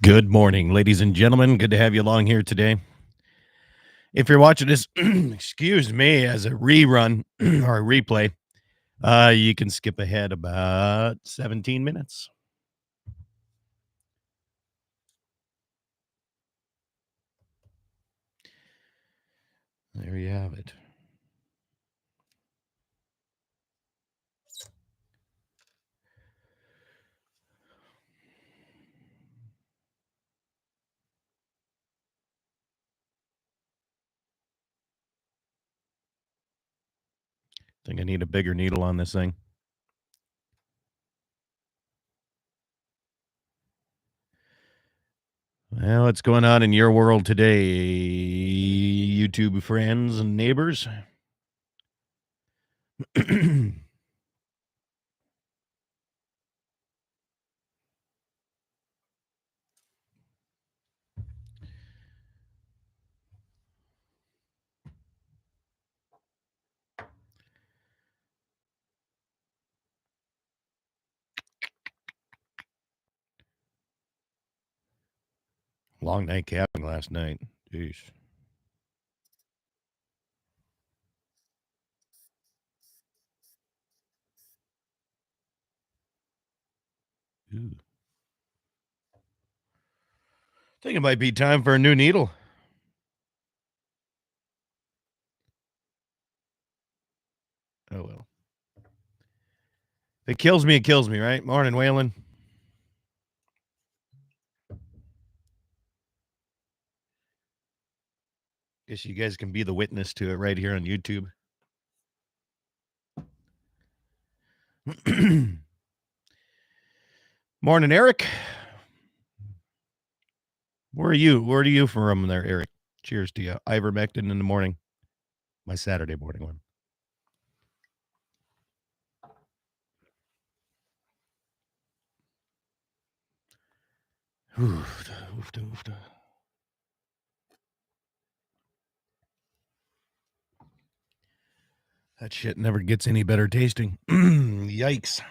Good morning, ladies and gentlemen. Good to have you along here today. If you're watching this, excuse me, as a rerun or a replay, you can skip ahead about 17 minutes. There you have it. Think I need a bigger needle on this thing. Well, what's going on in your world today, YouTube friends and neighbors? Long night camping last night. Jeez. Ooh. Think it might be time for a new needle. Oh, well. If it kills me, right? Morning, Waylon. Guess you guys can be the witness to it right here on YouTube. Morning, Eric. Where are you? Where are you from there, Eric? Cheers to you. Ivermectin in the morning. My Saturday morning one. Oofta, oofta, oofta. That shit never gets any better tasting. Yikes.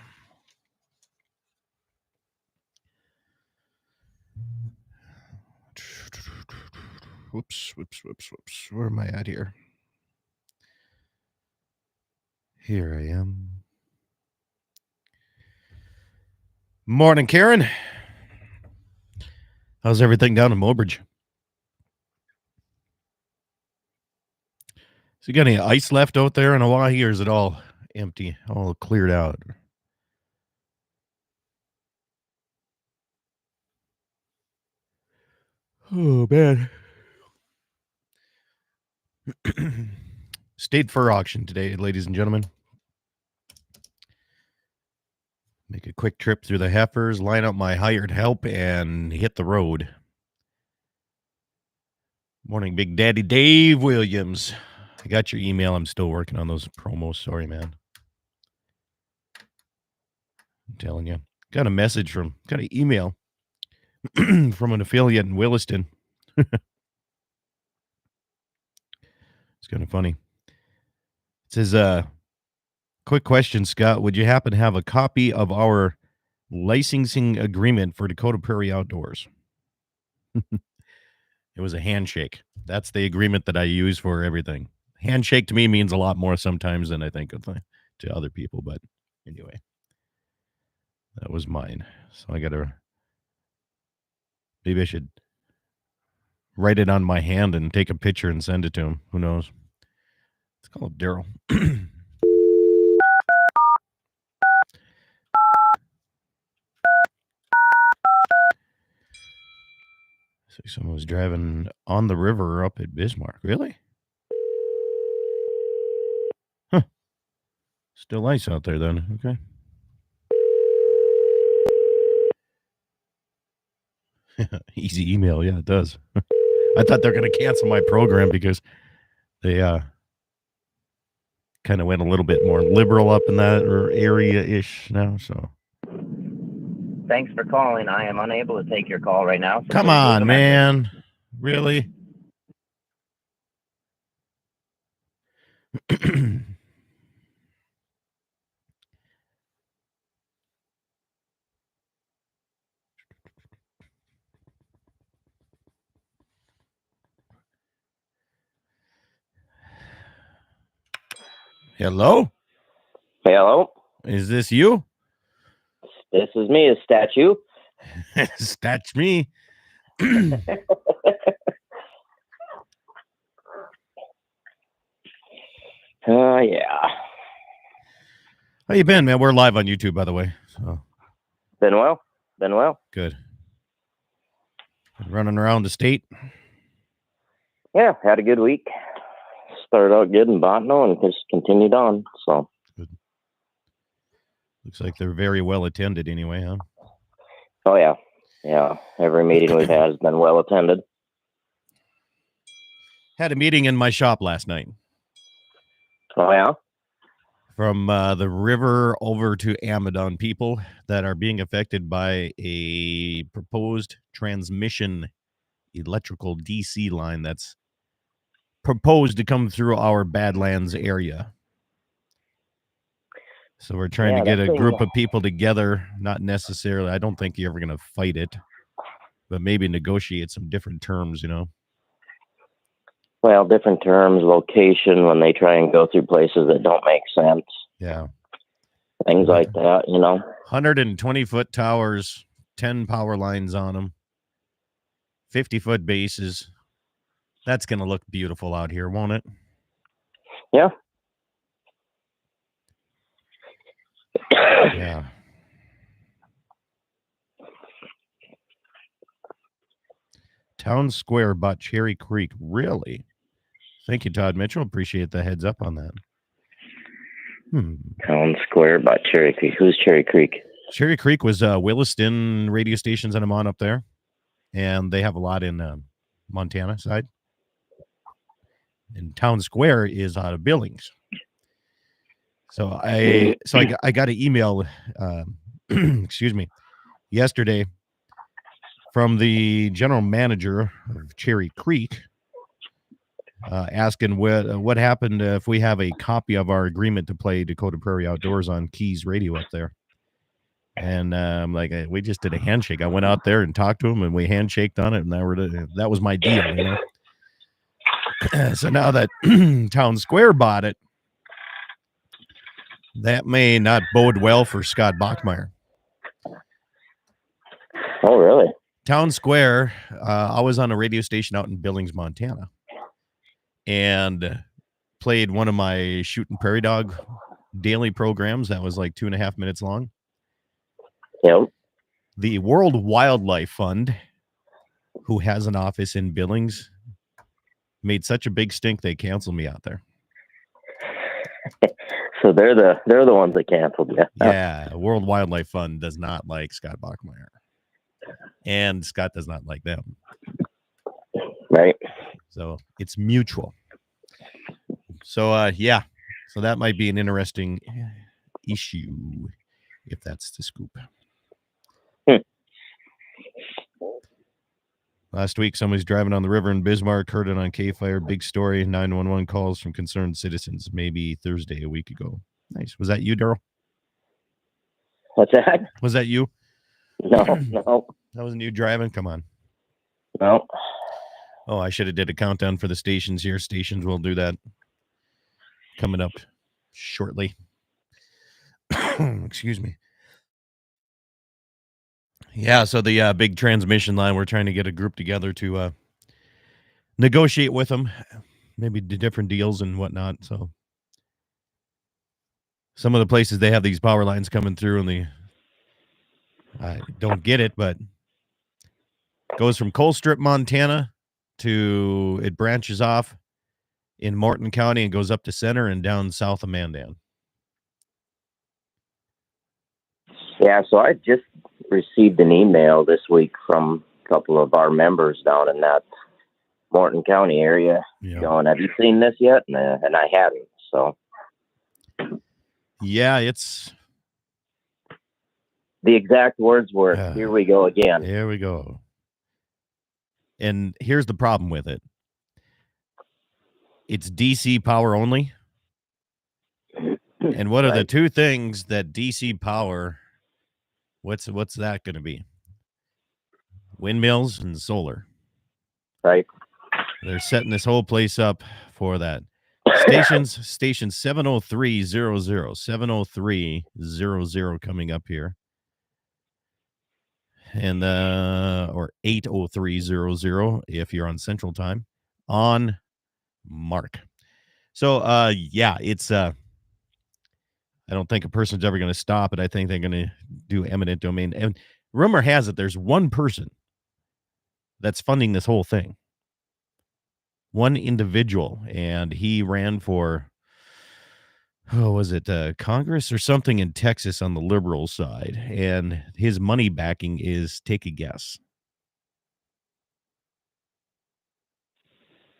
Whoops. Where am I at here? Here I am. Morning, Karen. How's everything down in Mobridge? So you got any ice left out there in Hawaii, or is it all empty, all cleared out? Oh, man. State fur auction today, ladies and gentlemen. Make a quick trip through the heifers, line up my hired help, and hit the road. Morning, Big Daddy Dave Williams. I got your email. I'm still working on those promos. Sorry, man. I'm telling you. Got an email from an affiliate in Williston. It's kind of funny. It says, quick question, Scott. Would you happen to have a copy of our licensing agreement for Dakota Prairie Outdoors? It was a handshake. That's the agreement that I use for everything. Handshake to me means a lot more sometimes than I think to other people. But anyway, that was mine. So maybe I should write it on my hand and take a picture and send it to him. Who knows? Let's call up Daryl. So someone was driving on the river up at Bismarck. Really? Huh. Still ice out there then. Okay. Easy email. Yeah, it does. I thought they're going to cancel my program because they kind of went a little bit more liberal up in that area-ish now. So thanks for calling. I am unable to take your call right now. So come on, man. Really? Hello? Hello, Is this you? this is me, a statue. That's me. Yeah. How you been, man? We're live on YouTube, by the way. So Been well. good. Been running around the state. Yeah, had a good week. Started out good in Botno and just continued on. So, Looks like they're very well attended anyway, huh? oh yeah. Yeah, every meeting we've had has been well attended. Had a meeting in my shop last night. Oh yeah? From the river over to Amadon, people that are being affected by a proposed transmission electrical DC line that's proposed to come through our Badlands area. So we're trying to get a group of people together, not necessarily, I don't think you're ever going to fight it, but maybe negotiate some different terms, Well, different terms, location, when they try and go through places that don't make sense. Yeah. Things like that, 120-foot towers, 10 power lines on them, 50-foot bases. That's going to look beautiful out here, won't it? Yeah. Yeah. Town Square bought Cherry Creek. Really? Thank you, Todd Mitchell. Appreciate the heads up on that. Town Square by Cherry Creek. Who's Cherry Creek? Cherry Creek was Williston radio stations that I'm on up there, and they have a lot in Montana side. And Town Square is out of Billings. So I got an email, excuse me, yesterday from the general manager of Cherry Creek, asking what happened if we have a copy of our agreement to play Dakota Prairie Outdoors on Keys Radio up there. And I'm like, we just did a handshake. I went out there and talked to him, and we handshaked on it, and that was my deal, So now that Town Square bought it, that may not bode well for Scott Bachmeyer. Oh, really? Town Square, I was on a radio station out in Billings, Montana, and played one of my Shooting Prairie Dog daily programs that was like 2.5 minutes long. Yep. The World Wildlife Fund, who has an office in Billings, made such a big stink they canceled me out there. So they're the ones that canceled you. Yeah, World Wildlife Fund does not like Scott Bachmeyer, and Scott does not like them. Right. So it's mutual. So yeah, so that might be an interesting issue if that's the scoop. Last week, somebody's driving on the river in Bismarck, heard it on K-Fire. Big story, 911 calls from concerned citizens, maybe Thursday, a week ago. Nice. Was that you, Daryl? What's that? Was that you? No. That wasn't you driving? Come on. No. Oh, I should have did a countdown for the stations here. Stations will do that coming up shortly. Excuse me. Yeah, so the big transmission line, we're trying to get a group together to negotiate with them, maybe do different deals and whatnot. So some of the places they have these power lines coming through, and I don't get it, but goes from Colstrip, Montana, to it branches off in Morton County and goes up to Center and down south of Mandan. Yeah, so I just received an email this week from a couple of our members down in that Morton County area going, have you seen this yet? And I hadn't. So yeah, it's the exact words were, here we go again. Here we go. And here's the problem with it. It's DC power only. And what are the two things that DC power, what's that going to be? Windmills and solar. Right. They're setting this whole place up for that. Station 70300, 70300 coming up here. And or 80300 if you're on Central Time on Mark. So yeah, it's I don't think a person's ever going to stop it. I think they're going to do eminent domain. And rumor has it there's one person that's funding this whole thing. One individual, and he ran for was it Congress or something in Texas on the liberal side, and his money backing is, take a guess.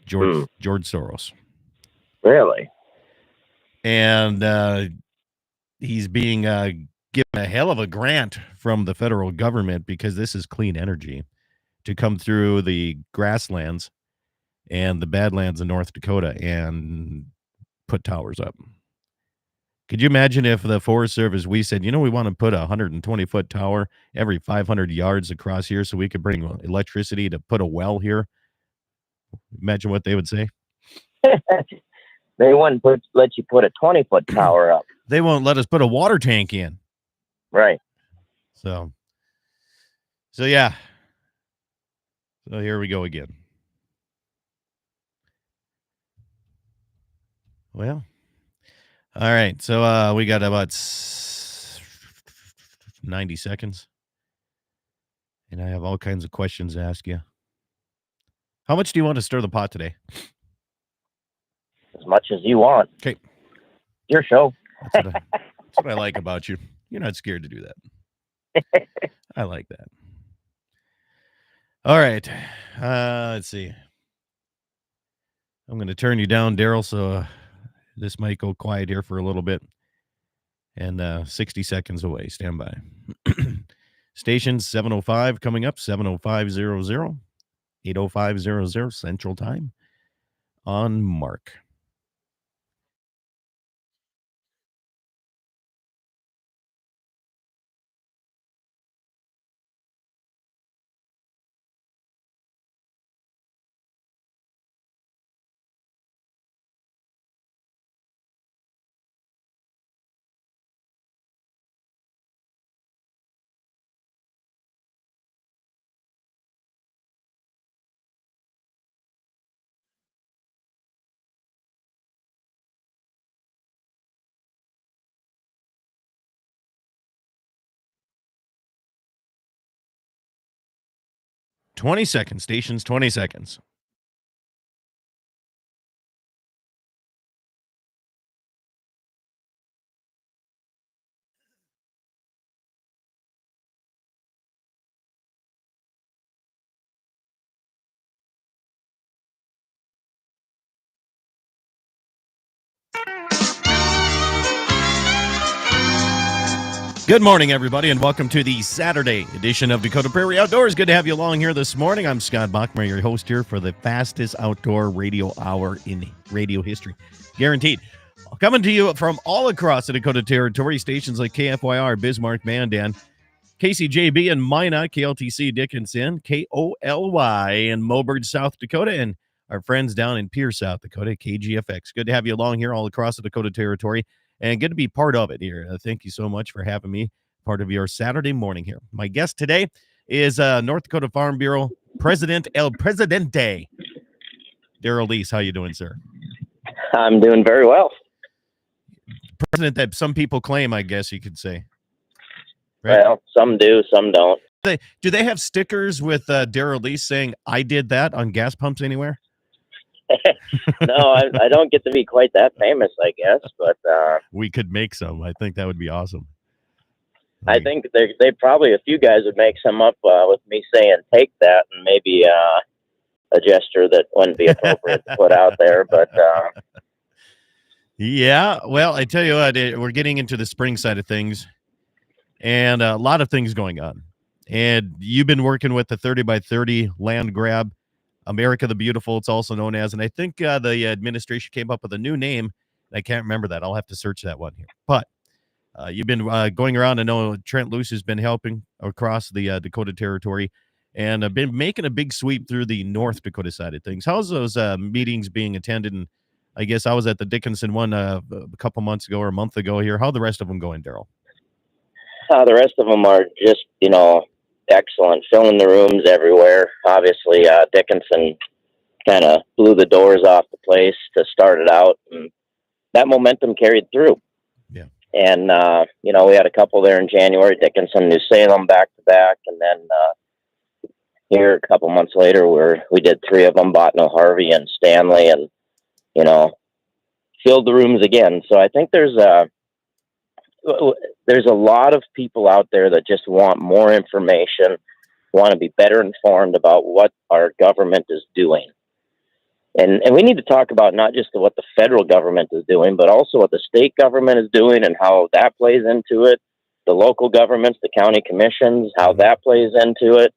George Soros. Really? And he's being given a hell of a grant from the federal government because this is clean energy to come through the grasslands and the Badlands in North Dakota and put towers up. Could you imagine if the Forest Service, we said, we want to put a 120-foot tower every 500 yards across here so we could bring electricity to put a well here? Imagine what they would say. They wouldn't let you put a 20-foot tower up. They won't let us put a water tank in. Right. So yeah. So here we go again. Well, all right. So we got about 90 seconds. And I have all kinds of questions to ask you. How much do you want to stir the pot today? As much as you want. Okay. Your show. That's what I like about you. You're not scared to do that. I like that. All right. Let's see. I'm going to turn you down, Daryl, so this might go quiet here for a little bit. And 60 seconds away. Stand by. Station 705 coming up, 70500, 80500 Central Time on Mark. $20 seconds. Stations, 20 seconds. Good morning, everybody, and welcome to the Saturday edition of Dakota Prairie Outdoors. Good to have you along here this morning. I'm Scott Bachmer, your host here for the fastest outdoor radio hour in radio history. Guaranteed. Coming to you from all across the Dakota Territory, stations like KFYR, Bismarck, Mandan, KCJB in Minot, KLTC Dickinson, KOLY in Moberg, South Dakota, and our friends down in Pierce, South Dakota, KGFX. Good to have you along here all across the Dakota Territory. And good to be part of it here. Thank you so much for having me part of your Saturday morning here. My guest today is North Dakota Farm Bureau President El Presidente, Daryl Lease. How you doing, sir? I'm doing very well. President that some people claim, I guess you could say. Right? Well, some do, some don't. Do they have stickers with Daryl Lease saying, I did that on gas pumps anywhere? No, I don't get to be quite that famous, I guess, but we could make some. I think that would be awesome. I think they probably, a few guys would make some up with me saying take that, and maybe a gesture that wouldn't be appropriate to put out there, but yeah, well, I tell you what, we're getting into the spring side of things, and a lot of things going on. And you've been working with the 30 by 30 land grab, America the Beautiful, it's also known as, and I think the administration came up with a new name. I can't remember that. I'll have to search that one here. But you've been going around. I know Trent Luce has been helping across the Dakota Territory and been making a big sweep through the North Dakota side of things. How's those meetings being attended? And I guess I was at the Dickinson one a couple months ago or a month ago here. How are the rest of them going, Daryl? The rest of them are just, excellent, filling the rooms everywhere. Obviously, Dickinson kind of blew the doors off the place to start it out, and that momentum carried through. Yeah. And, we had a couple there in January, Dickinson, New Salem, back to back. And then here a couple months later, we did 3 of them, Botno, Harvey, and Stanley, and, filled the rooms again. So I think there's a lot of people out there that just want more information, want to be better informed about what our government is doing. And we need to talk about not just what the federal government is doing, but also what the state government is doing and how that plays into it. The local governments, the county commissions, how that plays into it.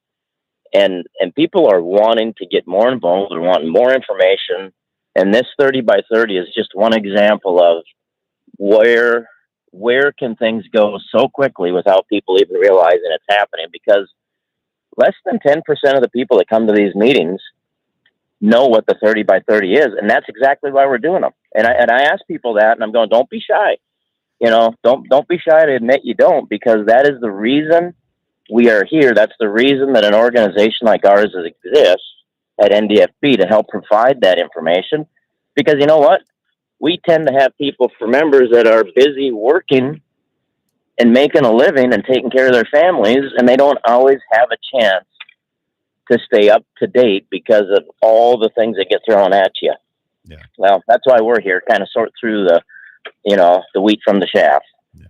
And people are wanting to get more involved. They're wanting more information. And this 30 by 30 is just one example of where can things go so quickly without people even realizing it's happening, because less than 10% of the people that come to these meetings know what the 30 by 30 is. And that's exactly why we're doing them. And I ask people that, and I'm going, don't be shy. Don't be shy to admit you don't, because that is the reason we are here. That's the reason that an organization like ours exists at NDFB, to help provide that information. Because you know what? We tend to have people, for members that are busy working and making a living and taking care of their families, and they don't always have a chance to stay up to date because of all the things that get thrown at you. Yeah. Well, that's why we're here, kind of sort through the wheat from the chaff. Yeah.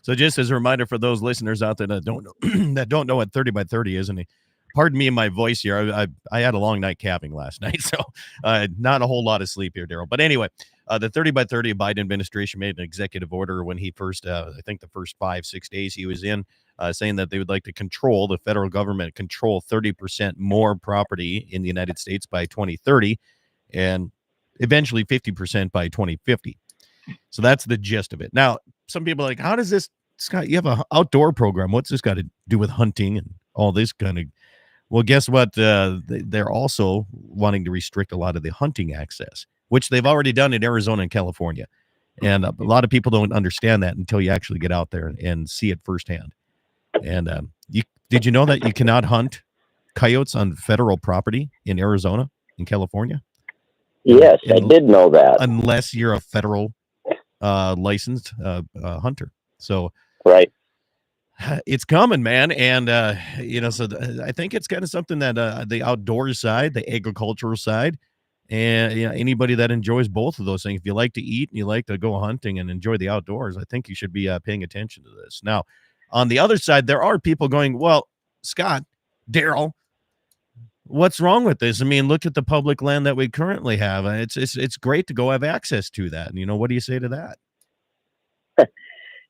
So just as a reminder for those listeners out there that don't know, that don't know what 30 by 30 is, and pardon me in my voice here. I had a long night capping last night, so not a whole lot of sleep here, Daryl. But anyway, the 30 by 30 Biden administration made an executive order when he first, I think the first 5-6 days he was in, saying that they would like to control, the federal government control 30% more property in the United States by 2030, and eventually 50% by 2050. So that's the gist of it. Now, some people are like, how does this, Scott, you have an outdoor program. What's this got to do with hunting and all this kind of? Well, guess what? They're also wanting to restrict a lot of the hunting access, which they've already done in Arizona and California. And a lot of people don't understand that until you actually get out there and see it firsthand. And did you know that you cannot hunt coyotes on federal property in Arizona and California? Yes, I did know that. Unless you're a federal licensed hunter. So right. It's coming, man. And, so I think it's kind of something that the outdoors side, the agricultural side, and anybody that enjoys both of those things, if you like to eat and you like to go hunting and enjoy the outdoors, I think you should be paying attention to this. Now, on the other side, there are people going, well, Scott, Daryl, what's wrong with this? I mean, look at the public land that we currently have. It's great to go have access to that. And, what do you say to that?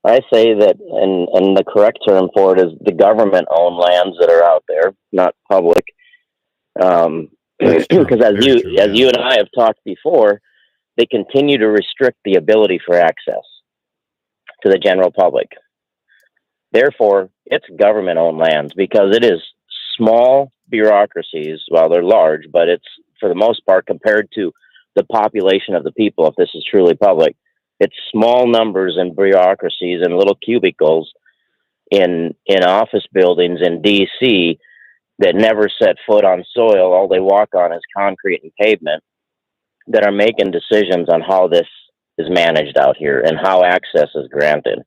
I say that, and the correct term for it is the government-owned lands that are out there, not public. Because as you and I have talked before, they continue to restrict the ability for access to the general public. Therefore, it's government-owned lands, because it is small bureaucracies. Well, they're large, but it's, for the most part, compared to the population of the people, if this is truly public, it's small numbers and bureaucracies and little cubicles in office buildings in D.C. that never set foot on soil. All they walk on is concrete and pavement, that are making decisions on how this is managed out here and how access is granted.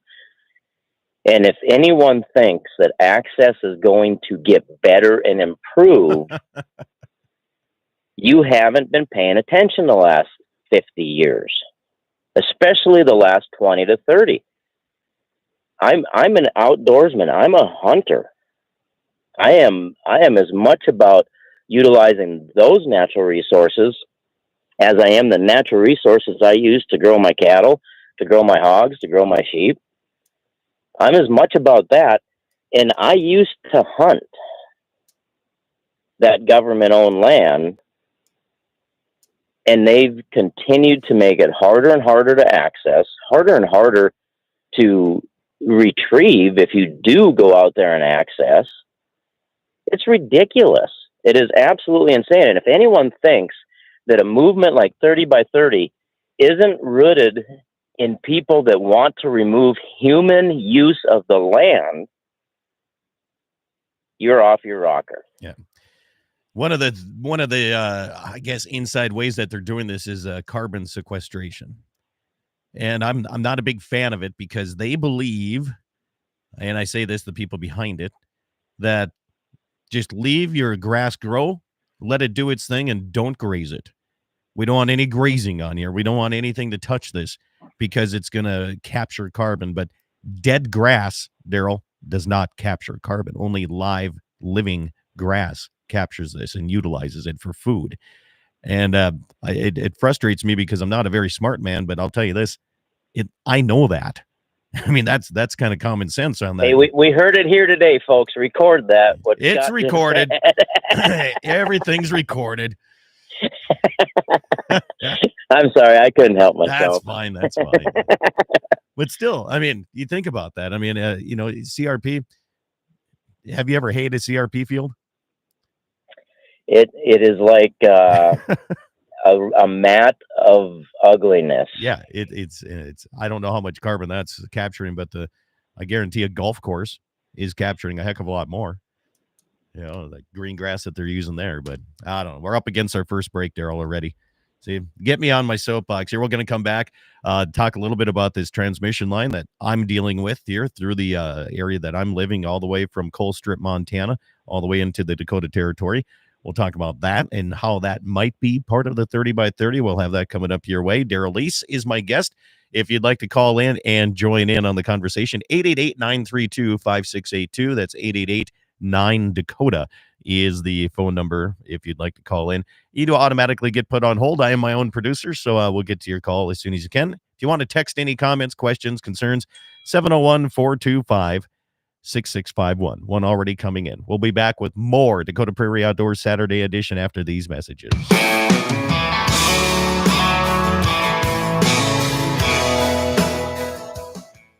And if anyone thinks that access is going to get better and improve, you haven't been paying attention the last 50 years. Especially the last 20 to 30. I'm an outdoorsman. I'm a hunter. I am as much about utilizing those natural resources as I am the natural resources I use to grow my cattle, to grow my hogs, to grow my sheep. I'm as much about that. And I used to hunt that government-owned land, and they've continued to make it harder and harder to access, harder and harder to retrieve if you do go out there and access. It's ridiculous. It is absolutely insane. And if anyone thinks that a movement like 30 by 30 isn't rooted in people that want to remove human use of the land, you're off your rocker. Yeah. One of the I guess inside ways that they're doing this is carbon sequestration. And I'm not a big fan of it because they believe, and I say this, the people behind it, that just leave your grass grow, let it do its thing, and don't graze it. We don't want any grazing on here. We don't want anything to touch this because it's going to capture carbon. But dead grass, Daryl, does not capture carbon. Only live, living grass captures this and utilizes it for food. And it frustrates me because I'm not a very smart man, but I'll tell you this, I know that. I mean, that's kind of common sense on that. Hey, we heard it here today, folks. Record that. It's recorded. Everything's recorded. I'm sorry, I couldn't help myself. That's fine. But still, I mean, you think about that. I mean, CRP. Have you ever hated a CRP field? It is like a mat of ugliness. Yeah, it's. I don't know how much carbon that's capturing, but I guarantee a golf course is capturing a heck of a lot more. The green grass that they're using there. But I don't know. We're up against our first break, Daryl, already. See, get me on my soapbox here. We're going to come back, talk a little bit about this transmission line that I'm dealing with here through the area that I'm living, all the way from Colstrip, Montana, all the way into the Dakota Territory. We'll talk about that and how that might be part of the 30 by 30. We'll have that coming up your way. Daryl Lease is my guest. If you'd like to call in and join in on the conversation, 888-932-5682. That's 888-9-DAKOTA is the phone number if you'd like to call in. You do automatically get put on hold. I am my own producer, so we'll get to your call as soon as you can. If you want to text any comments, questions, concerns, 701-425-6651. One already coming in. We'll be back with more Dakota Prairie Outdoors Saturday edition after these messages.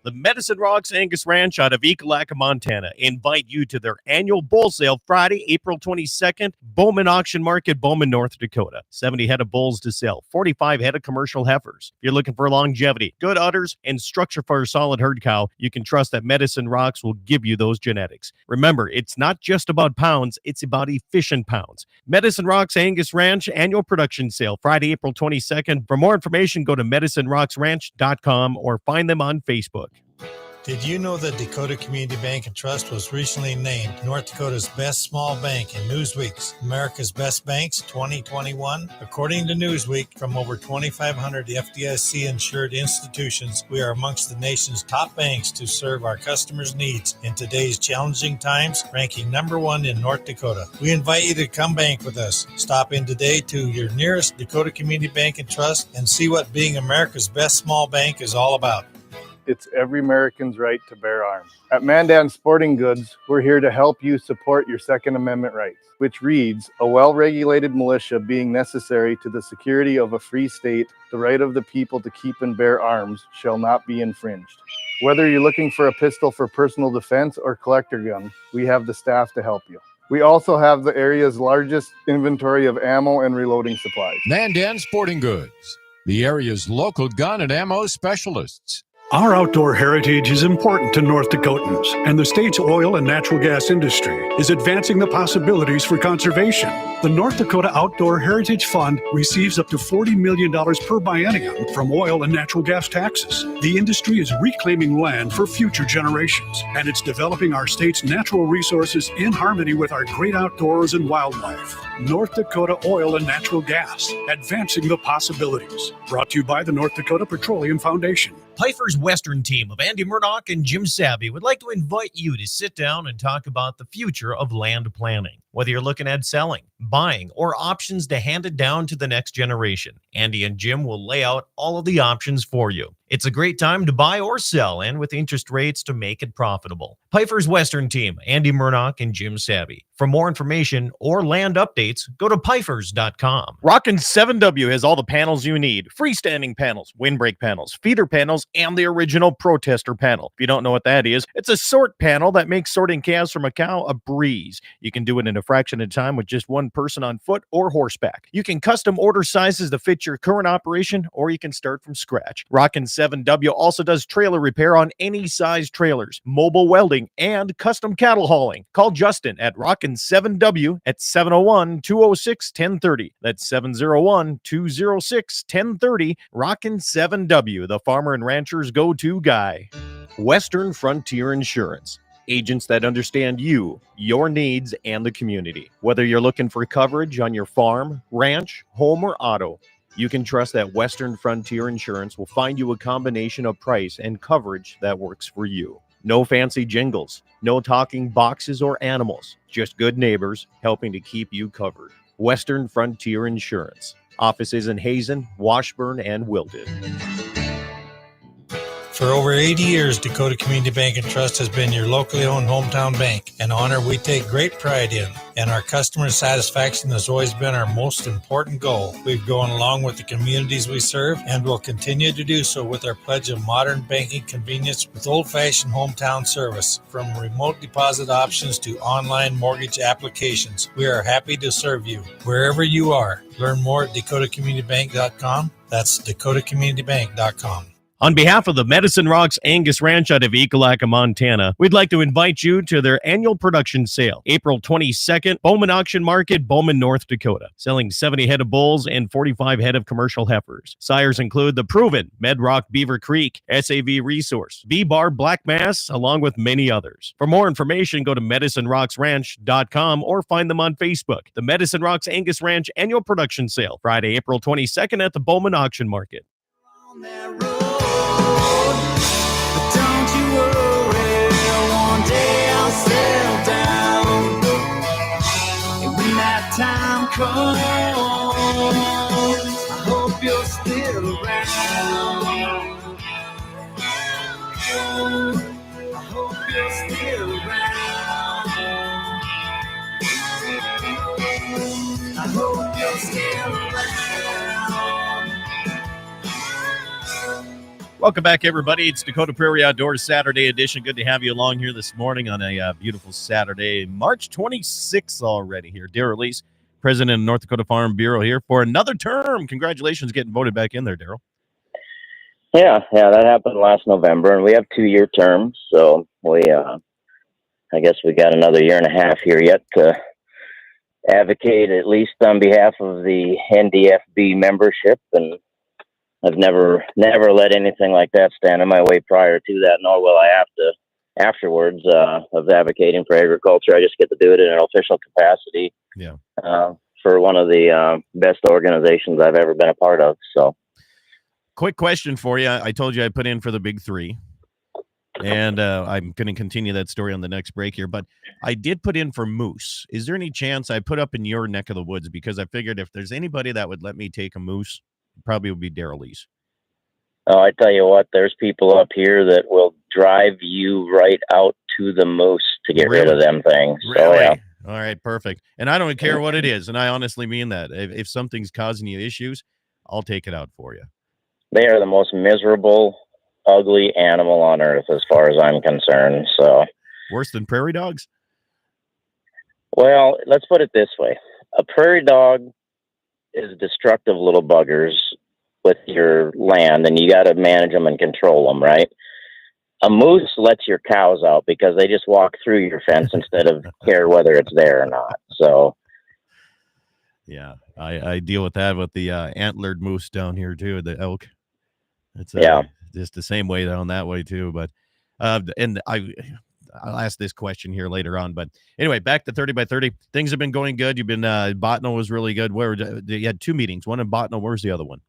The Medicine Rocks Angus Ranch out of Ekalaka, Montana, invite you to their annual bull sale Friday, April 22nd, Bowman Auction Market, Bowman, North Dakota. 70 head of bulls to sell, 45 head of commercial heifers. If you're looking for longevity, good udders, and structure for a solid herd cow, you can trust that Medicine Rocks will give you those genetics. Remember, it's not just about pounds, it's about efficient pounds. Medicine Rocks Angus Ranch annual production sale Friday, April 22nd. For more information, go to medicinerocksranch.com or find them on Facebook. Did you know that Dakota Community Bank and Trust was recently named North Dakota's best small bank in Newsweek's America's Best Banks 2021? According to Newsweek, from over 2,500 FDIC-insured institutions, we are amongst the nation's top banks to serve our customers' needs in today's challenging times, ranking number one in North Dakota. We invite you to come bank with us. Stop in today to your nearest Dakota Community Bank and Trust and see what being America's best small bank is all about. It's every American's right to bear arms. At Mandan Sporting Goods, we're here to help you support your Second Amendment rights, which reads, a well-regulated militia being necessary to the security of a free state, the right of the people to keep and bear arms shall not be infringed. Whether you're looking for a pistol for personal defense or collector gun, we have the staff to help you. We also have the area's largest inventory of ammo and reloading supplies. Mandan Sporting Goods, the area's local gun and ammo specialists. Our outdoor heritage is important to North Dakotans, and the state's oil and natural gas industry is advancing the possibilities for conservation. The North Dakota Outdoor Heritage Fund receives up to $40 million per biennium from oil and natural gas taxes. The industry is reclaiming land for future generations, and it's developing our state's natural resources in harmony with our great outdoors and wildlife. North Dakota Oil and Natural Gas, advancing the possibilities. Brought to you by the North Dakota Petroleum Foundation. Piper's Western team of Andy Murdoch and Jim Savvy would like to invite you to sit down and talk about the future of land planning. Whether you're looking at selling, buying, or options to hand it down to the next generation, Andy and Jim will lay out all of the options for you. It's a great time to buy or sell, and with interest rates to make it profitable. Piper's Western team, Andy Murdoch and Jim Savvy. For more information or land updates, go to pifers.com. Rockin' 7W has all the panels you need. Freestanding panels, windbreak panels, feeder panels, and the original protester panel. If you don't know what that is, it's a sort panel that makes sorting calves from a cow a breeze. You can do it in a fraction of time with just one person on foot or horseback. You can custom order sizes to fit your current operation, or you can start from scratch. Rockin' 7W also does trailer repair on any size trailers, mobile welding, and custom cattle hauling. Call Justin at Rockin' 7W at 701-206-1030. That's 701-206-1030. Rockin' 7W, the farmer and rancher's go-to guy. Western Frontier Insurance. Agents that understand you, your needs, and the community. Whether you're looking for coverage on your farm, ranch, home, or auto, you can trust that Western Frontier Insurance will find you a combination of price and coverage that works for you. No fancy jingles, no talking boxes or animals, just good neighbors helping to keep you covered. Western Frontier Insurance. Offices in Hazen, Washburn, and Wilton. For over 80 years, Dakota Community Bank and Trust has been your locally owned hometown bank, an honor we take great pride in. And our customer satisfaction has always been our most important goal. We've gone along with the communities we serve and will continue to do so with our pledge of modern banking convenience with old-fashioned hometown service. From remote deposit options to online mortgage applications, we are happy to serve you wherever you are. Learn more at dakotacommunitybank.com. That's dakotacommunitybank.com. On behalf of the Medicine Rocks Angus Ranch out of Ekalaka, Montana, we'd like to invite you to their annual production sale, April 22nd, Bowman Auction Market, Bowman, North Dakota, selling 70 head of bulls and 45 head of commercial heifers. Sires include the proven Medrock Beaver Creek, SAV Resource, B-Bar Black Mass, along with many others. For more information, go to medicinerocksranch.com or find them on Facebook. The Medicine Rocks Angus Ranch annual production sale, Friday, April 22nd at the Bowman Auction Market. On that road, but don't you worry, one day I'll settle down. And when that time comes, I hope you're still around. I hope you're still around. I hope you're still around. Welcome back, everybody. It's Dakota Prairie Outdoors Saturday edition. Good to have you along here this morning on a beautiful Saturday, March 26th already here. Darrell Lease, president of North Dakota Farm Bureau, here for another term. Congratulations getting voted back in there, Darrell. Yeah, that happened last November, and we have 2-year terms, so we, I guess we got another year and a half here yet to advocate, at least on behalf of the NDFB membership, and I've never let anything like that stand in my way prior to that, nor will I have to afterwards of advocating for agriculture. I just get to do it in an official capacity. Yeah. For one of the best organizations I've ever been a part of. So, quick question for you. I told you I put in for the big three, and I'm going to continue that story on the next break here, but I did put in for moose. Is there any chance I put up in your neck of the woods? Because I figured if there's anybody that would let me take a moose, probably would be Darrell Lease. Oh, I tell you what, there's people up here that will drive you right out to the moose to get rid of them things. Really? So, yeah. All right, perfect. And I don't care what it is, and I honestly mean that. If something's causing you issues, I'll take it out for you. They are the most miserable, ugly animal on earth as far as I'm concerned. So, worse than prairie dogs? Well, let's put it this way. A prairie dog is destructive little buggers with your land, and you got to manage them and control them, right? A moose lets your cows out because they just walk through your fence instead of care whether it's there or not. So, yeah, I deal with that with the antlered moose down here too, the elk. It's just the same way down that way too. But and I'll ask this question here later on. But anyway, back to 30 by 30. Things have been going good. You've been Botno was really good. Where you had 2 meetings? One in Botno. Where's the other one?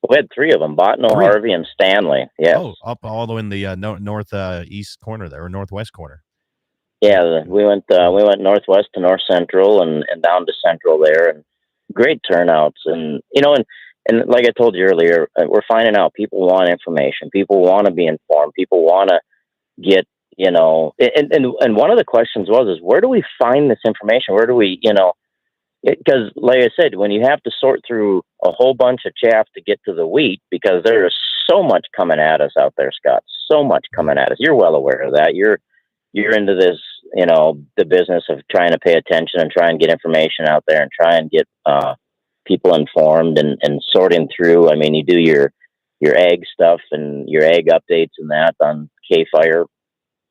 We had 3 of them: Botno, Harvey, and Stanley. Yeah. Oh, up all the way in the northeast corner there, or northwest corner. Yeah, we went northwest to north central and down to central there, and great turnouts. And and like I told you earlier, we're finding out people want information. People want to be informed. People want to get. And one of the questions is where do we find this information? Where do we, because like I said, when you have to sort through a whole bunch of chaff to get to the wheat, because there is so much coming at us out there, Scott, so much coming at us. You're well aware of that. You're into this the business of trying to pay attention and try and get information out there and try and get people informed and sorting through. I mean, you do your ag stuff and your ag updates and that on K-Fire,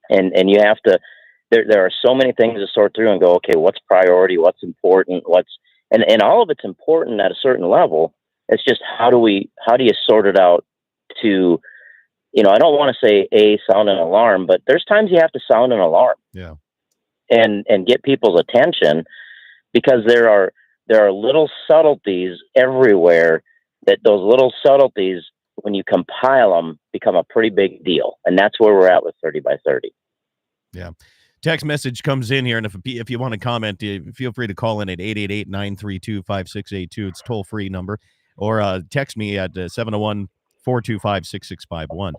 and you have to. There are so many things to sort through and go, okay, what's priority, what's important, and all of it's important at a certain level. It's just how do you sort it out to, I don't want to say sound an alarm, but there's times you have to sound an alarm. Yeah. And get people's attention, because there are little subtleties everywhere, that those little subtleties, when you compile them, become a pretty big deal. And that's where we're at with 30 by 30. Yeah. Text message comes in here, and if you want to comment, feel free to call in at 888-932-5682. It's toll-free number. Or text me at 701-425-6651.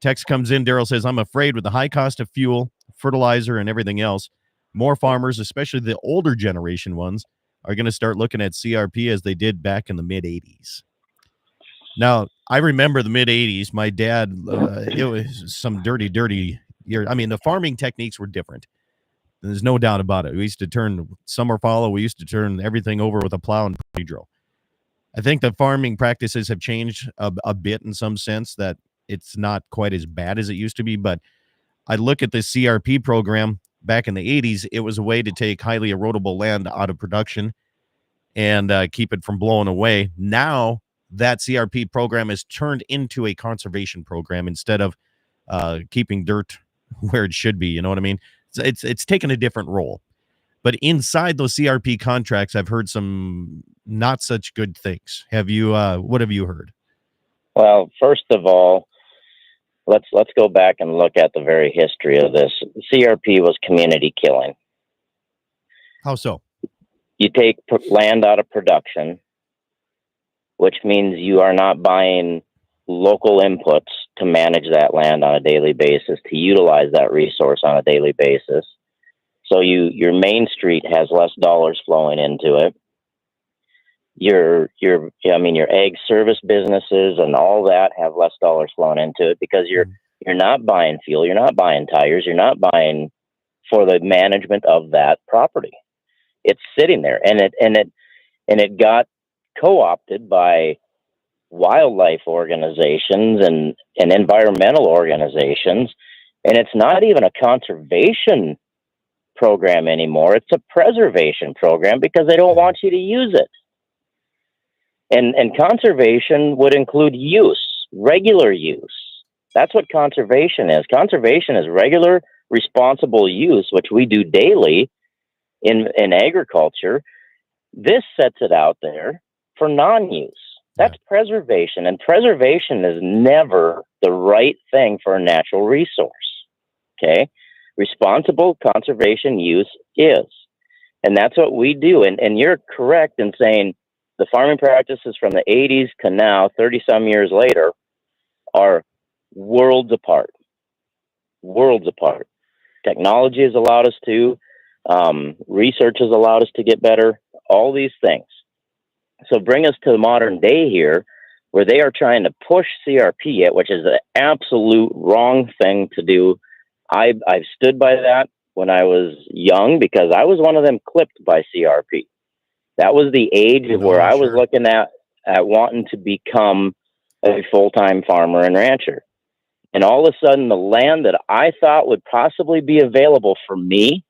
Text comes in. Daryl says, I'm afraid with the high cost of fuel, fertilizer, and everything else, more farmers, especially the older generation ones, are going to start looking at CRP as they did back in the mid-'80s. Now, I remember the mid-'80s. My dad, it was some dirty year. I mean, the farming techniques were different. There's no doubt about it. We used to turn summer fallow. We used to turn everything over with a plow and pony drill. I think the farming practices have changed a bit in some sense, that it's not quite as bad as it used to be. But I look at the CRP program back in the 80s. It was a way to take highly erodible land out of production and keep it from blowing away. Now that CRP program is turned into a conservation program instead of keeping dirt where it should be. You know what I mean? It's taken a different role. But inside those CRP contracts, I've heard some not such good things. Have you? What have you heard? Well, first of all, let's go back and look at the very history of this. CRP was community killing. How so? You take land out of production, which means you are not buying local inputs to manage that land on a daily basis, to utilize that resource on a daily basis. So your main street has less dollars flowing into it. Your ag service businesses and all that have less dollars flowing into it, because you're not buying fuel, you're not buying tires, you're not buying for the management of that property. It's sitting there, and it got co-opted by wildlife organizations and environmental organizations, and it's not even a conservation program anymore. It's a preservation program, because they don't want you to use it. And conservation would include use, regular use. That's what conservation is. Conservation is regular, responsible use, which we do daily in agriculture. This sets it out there for non-use. That's preservation, and preservation is never the right thing for a natural resource. Okay? Responsible conservation use is. And that's what we do. And you're correct in saying the farming practices from the 80s to now, 30-some years later, are worlds apart. Worlds apart. Technology has allowed us to. Research has allowed us to get better. All these things. So bring us to the modern day here, where they are trying to push CRP, which is the absolute wrong thing to do. I've stood by that when I was young, because I was one of them clipped by CRP. That was the age of where I was looking at wanting to become a full-time farmer and rancher. And all of a sudden, the land that I thought would possibly be available for me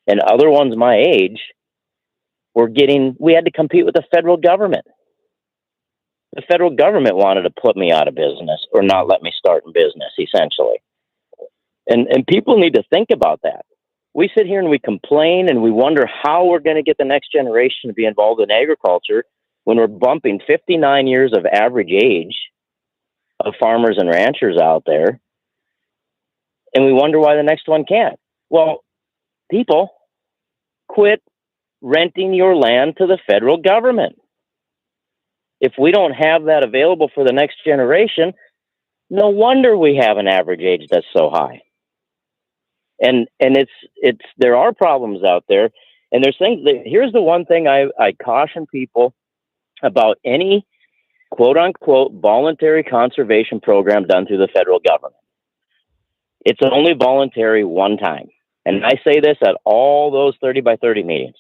and other ones my age, we had to compete with the federal government. The federal government wanted to put me out of business or not let me start in business, essentially. And people need to think about that. We sit here and we complain and we wonder how we're going to get the next generation to be involved in agriculture when we're bumping 59 years of average age of farmers and ranchers out there. And we wonder why the next one can't. Well, people, quit renting your land to the federal government. If we don't have that available for the next generation, no wonder we have an average age that's so high. And there are problems out there, and there's things that, here's the one thing I caution people about any quote unquote voluntary conservation program done through the federal government. It's only voluntary one time. and I say this at all those 30 by 30 meetings,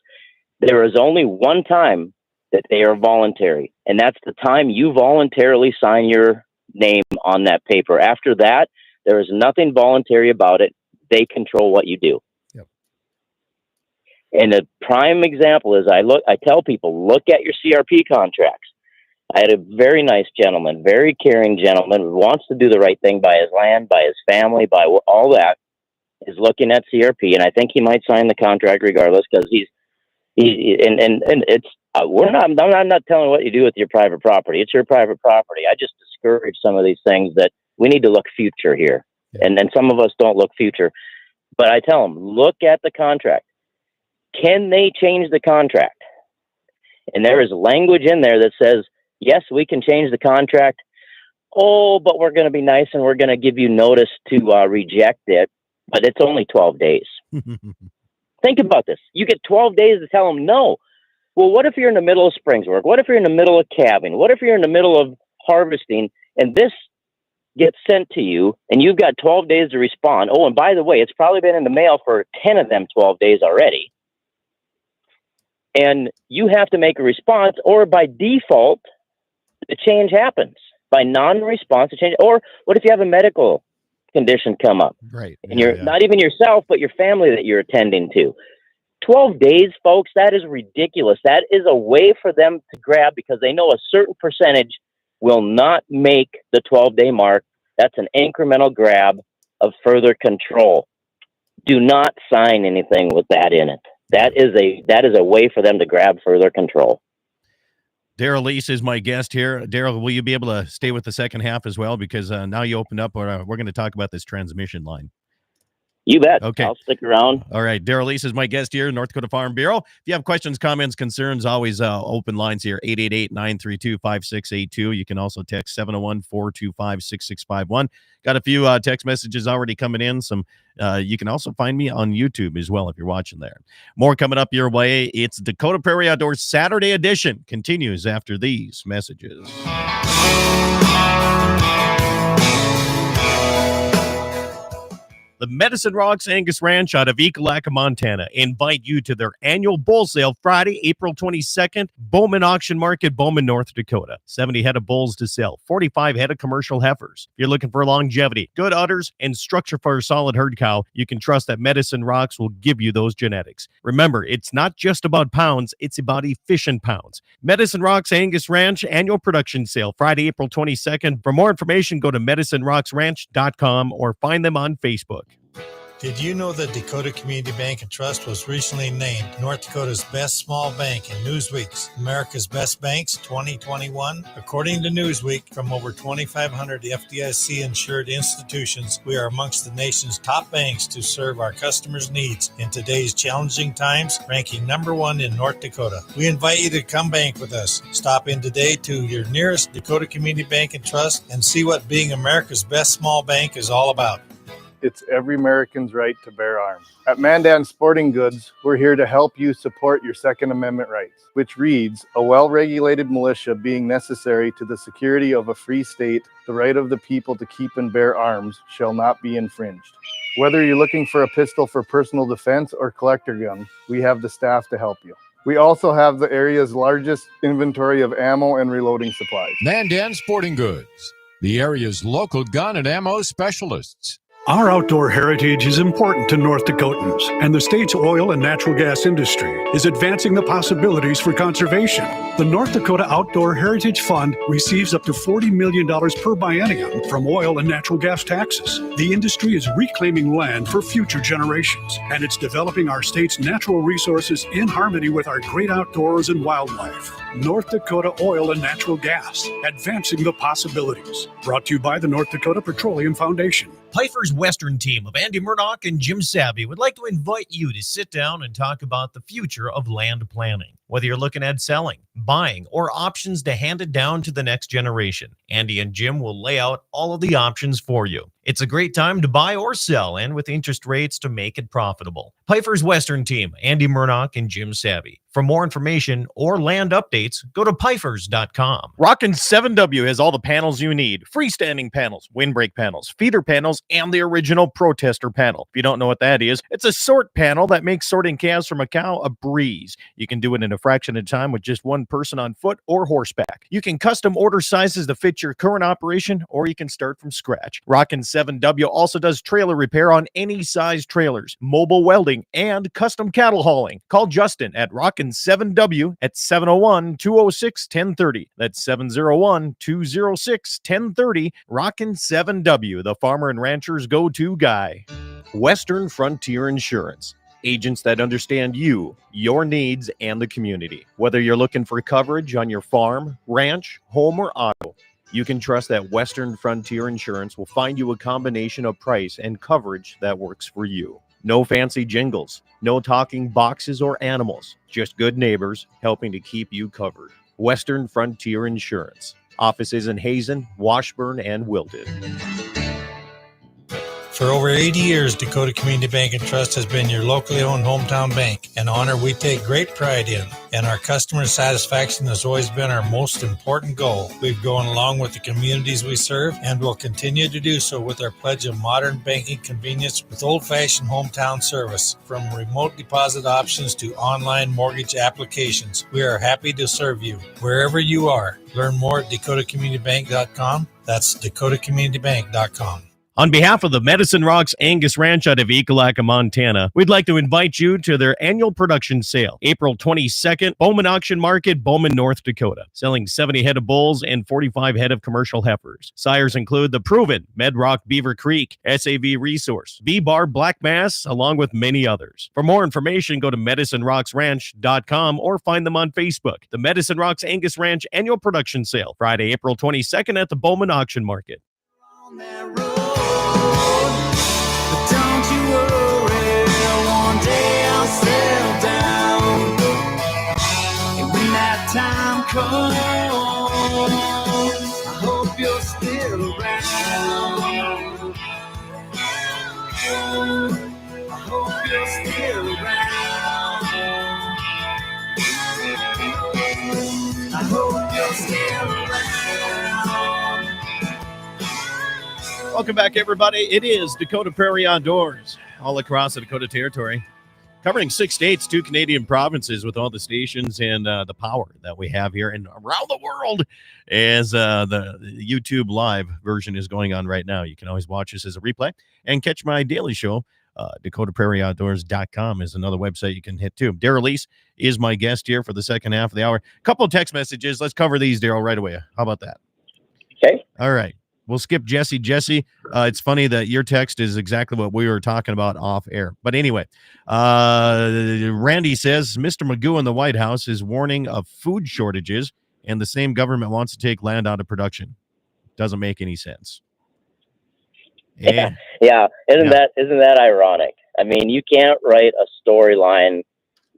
there is only one time that they are voluntary, and that's the time you voluntarily sign your name on that paper. After that, there is nothing voluntary about it. They control what you do. Yep. And a prime example is I tell people, look at your CRP contracts. I had a very nice gentleman, very caring gentleman who wants to do the right thing by his land, by his family, by all that, is looking at CRP, and I think he might sign the contract regardless because I'm not telling what you do with your private property. It's your private property. I just discourage some of these things that we need to look future here. Yeah. And then some of us don't look future. But I tell them, look at the contract. Can they change the contract? And there is language in there that says, yes, we can change the contract. Oh, but we're going to be nice and we're going to give you notice to reject it. But it's only 12 days. Think about this. You get 12 days to tell them no. Well, what if you're in the middle of springs work? What if you're in the middle of calving? What if you're in the middle of harvesting and this gets sent to you and you've got 12 days to respond? Oh, and by the way, it's probably been in the mail for 10 of them 12 days already. And you have to make a response, or by default, the change happens. By non-response, the change. Or what if you have a medical condition come up? Right. And you're not even yourself, but your family that you're attending to. 12 days, folks, that is ridiculous. That is a way for them to grab because they know a certain percentage will not make the 12-day mark. That's an incremental grab of further control. Do not sign anything with that in it. That is a way for them to grab further control. Daryl Lease is my guest here. Daryl, will you be able to stay with the second half as well? Because now you opened up, we're going to talk about this transmission line. You bet. Okay. I'll stick around. All right. Daryl Lease is my guest here, North Dakota Farm Bureau. If you have questions, comments, concerns, always open lines here, 888-932-5682. You can also text 701-425-6651. Got a few text messages already coming in. Some you can also find me on YouTube as well if you're watching there. More coming up your way. It's Dakota Prairie Outdoors Saturday edition. Continues after these messages. The Medicine Rocks Angus Ranch out of Ekalaka, Montana, invite you to their annual bull sale Friday, April 22nd, Bowman Auction Market, Bowman, North Dakota. 70 head of bulls to sell, 45 head of commercial heifers. If you're looking for longevity, good udders, and structure for a solid herd cow, you can trust that Medicine Rocks will give you those genetics. Remember, it's not just about pounds, it's about efficient pounds. Medicine Rocks Angus Ranch annual production sale Friday, April 22nd. For more information, go to medicinerocksranch.com or find them on Facebook. Did you know that Dakota Community Bank and Trust was recently named North Dakota's best small bank in Newsweek's America's Best Banks 2021? According to Newsweek, from over 2,500 FDIC-insured institutions, we are amongst the nation's top banks to serve our customers' needs in today's challenging times, ranking number one in North Dakota. We invite you to come bank with us. Stop in today to your nearest Dakota Community Bank and Trust and see what being America's best small bank is all about. It's every American's right to bear arms. At Mandan Sporting Goods, we're here to help you support your Second Amendment rights, which reads, a well-regulated militia being necessary to the security of a free state, the right of the people to keep and bear arms shall not be infringed. Whether you're looking for a pistol for personal defense or collector gun, we have the staff to help you. We also have the area's largest inventory of ammo and reloading supplies. Mandan Sporting Goods, the area's local gun and ammo specialists. Our outdoor heritage is important to North Dakotans, and the state's oil and natural gas industry is advancing the possibilities for conservation. The North Dakota Outdoor Heritage Fund receives up to $40 million per biennium from oil and natural gas taxes. The industry is reclaiming land for future generations, and it's developing our state's natural resources in harmony with our great outdoors and wildlife. North Dakota Oil and Natural Gas, advancing the possibilities. Brought to you by the North Dakota Petroleum Foundation. Pifer's Western team of Andy Murdoch and Jim Savvy would like to invite you to sit down and talk about the future of land planning. Whether you're looking at selling, buying, or options to hand it down to the next generation, Andy and Jim will lay out all of the options for you. It's a great time to buy or sell, and with interest rates to make it profitable. Piper's Western team, Andy Murdoch and Jim Savvy. For more information or land updates, go to pifers.com. Rockin' 7W has all the panels you need. Freestanding panels, windbreak panels, feeder panels, and the original protester panel. If you don't know what that is, it's a sort panel that makes sorting calves from a cow a breeze. You can do it in a fraction of time with just one person on foot or horseback. You can custom order sizes to fit your current operation, or you can start from scratch. Rockin' 7W also does trailer repair on any size trailers, mobile welding, and custom cattle hauling. Call Justin at Rockin' 7W at 701-206-1030. That's 701-206-1030. Rockin' 7W, the farmer and rancher's go-to guy. Western Frontier Insurance. Agents that understand you, your needs, and the community. Whether you're looking for coverage on your farm, ranch, home, or auto, you can trust that Western Frontier Insurance will find you a combination of price and coverage that works for you. No fancy jingles, no talking boxes or animals, just good neighbors helping to keep you covered. Western Frontier Insurance. Offices in Hazen, Washburn, and Wilton. For over 80 years, Dakota Community Bank and Trust has been your locally owned hometown bank, an honor we take great pride in. And our customer satisfaction has always been our most important goal. We've gone along with the communities we serve and will continue to do so with our pledge of modern banking convenience with old-fashioned hometown service. From remote deposit options to online mortgage applications, we are happy to serve you wherever you are. Learn more at dakotacommunitybank.com. That's dakotacommunitybank.com. On behalf of the Medicine Rocks Angus Ranch out of Ekalaka, Montana, we'd like to invite you to their annual production sale, April 22nd, Bowman Auction Market, Bowman, North Dakota, selling 70 head of bulls and 45 head of commercial heifers. Sires include the proven Medrock Beaver Creek, SAV Resource, B-Bar Black Mass, along with many others. For more information, go to medicinerocksranch.com or find them on Facebook. The Medicine Rocks Angus Ranch annual production sale, Friday, April 22nd at the Bowman Auction Market. On that road, but don't you worry, one day I'll settle down. And when that time comes, I hope you're still around. I hope you're still around. I hope you're still around. Welcome back, everybody. It is Dakota Prairie Outdoors, all across the Dakota Territory, covering 6 states, 2 Canadian provinces, with all the stations and the power that we have here and around the world, as the YouTube live version is going on right now. You can always watch this as a replay and catch my daily show. DakotaPrairieOutdoors.com is another website you can hit too. Daryl Lease is my guest here for the second half of the hour. A couple of text messages. Let's cover these, Daryl, right away. How about that? Okay. All right. We'll skip Jesse. Jesse, it's funny that your text is exactly what we were talking about off air. But anyway, Randy says Mr. Magoo in the White House is warning of food shortages, and the same government wants to take land out of production. Doesn't make any sense. Yeah. Isn't that ironic? I mean, you can't write a storyline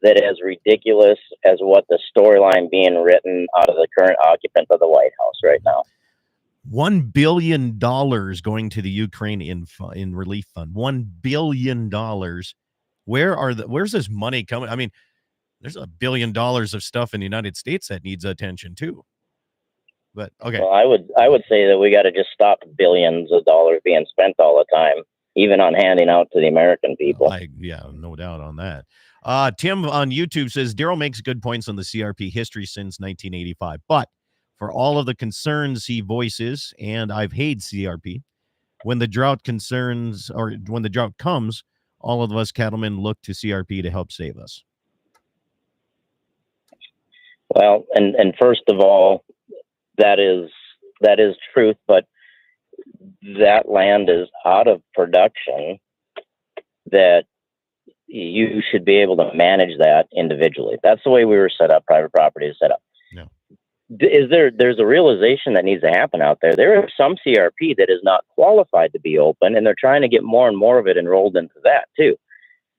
that is ridiculous as what the storyline being written out of the current occupant of the White House right now. $1 billion going to the Ukraine in relief fund. $1 billion. Where's this money coming? I mean, there's $1 billion of stuff in the United States that needs attention too. But okay. Well, I would say that we got to just stop billions of dollars being spent all the time, even on handing out to the American people. No doubt on that. Tim on YouTube says Daryl makes good points on the CRP history since 1985, but for all of the concerns he voices, and I've hated CRP, when the drought comes, all of us cattlemen look to CRP to help save us. Well, and first of all, that is truth, but that land is out of production, that you should be able to manage that individually. That's the way we were set up, private property is set up. No. There's a realization that needs to happen out there. There are some CRP that is not qualified to be open, and they're trying to get more and more of it enrolled into that too.